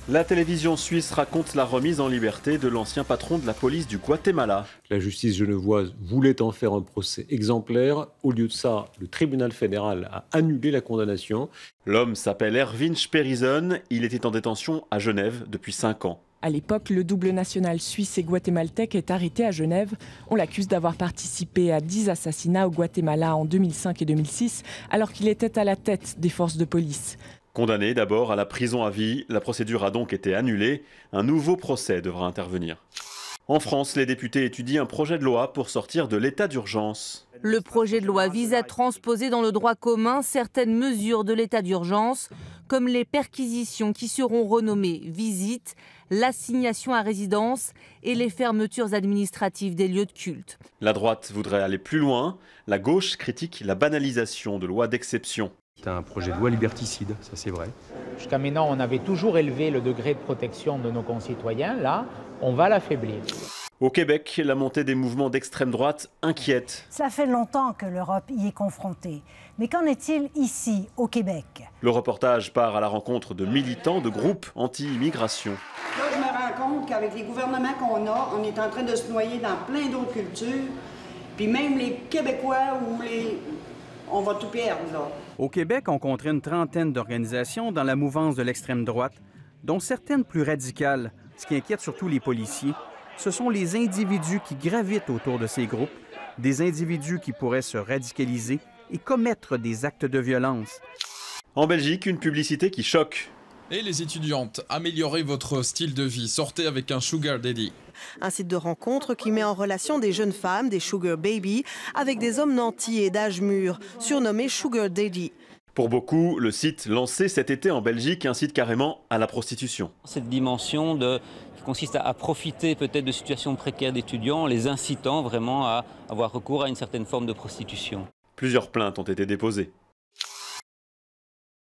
La télévision suisse raconte la remise en liberté de l'ancien patron de la police du Guatemala. La justice genevoise voulait en faire un procès exemplaire. Au lieu de ça, le tribunal fédéral a annulé la condamnation. L'homme s'appelle Erwin Sperisen. Il était en détention à Genève depuis 5 ans. À l'époque, le double national suisse et guatémaltèque est arrêté à Genève. On l'accuse d'avoir participé à 10 assassinats au Guatemala en 2005 et 2006, alors qu'il était à la tête des forces de police. Condamné d'abord à la prison à vie, la procédure a donc été annulée. Un nouveau procès devra intervenir. En France, les députés étudient un projet de loi pour sortir de l'état d'urgence. Le projet de loi vise à transposer dans le droit commun certaines mesures de l'état d'urgence, comme les perquisitions qui seront renommées visites, l'assignation à résidence et les fermetures administratives des lieux de culte. La droite voudrait aller plus loin. La gauche critique la banalisation de lois d'exception. C'est un projet de loi liberticide, ça c'est vrai. Jusqu'à maintenant, on avait toujours élevé le degré de protection de nos concitoyens. Là, on va l'affaiblir. Au Québec, la montée des mouvements d'extrême droite inquiète. Ça fait longtemps que l'Europe y est confrontée. Mais qu'en est-il ici, au Québec? Le reportage part à la rencontre de militants de groupes anti-immigration. Là, je me rends compte qu'avec les gouvernements qu'on a, on est en train de se noyer dans plein d'autres cultures. Puis même les Québécois ou les... On va tout perdre, là. Au Québec, on compterait une trentaine d'organisations dans la mouvance de l'extrême droite, dont certaines plus radicales. Ce qui inquiète surtout les policiers, ce sont les individus qui gravitent autour de ces groupes, des individus qui pourraient se radicaliser et commettre des actes de violence. En Belgique, une publicité qui choque. Et les étudiantes, améliorez votre style de vie, sortez avec un sugar daddy. Un site de rencontre qui met en relation des jeunes femmes, des sugar baby, avec des hommes nantis et d'âge mûr, surnommés sugar daddy. Pour beaucoup, le site lancé cet été en Belgique incite carrément à la prostitution. Cette dimension qui consiste à profiter peut-être de situations précaires d'étudiants, en les incitant vraiment à avoir recours à une certaine forme de prostitution. Plusieurs plaintes ont été déposées.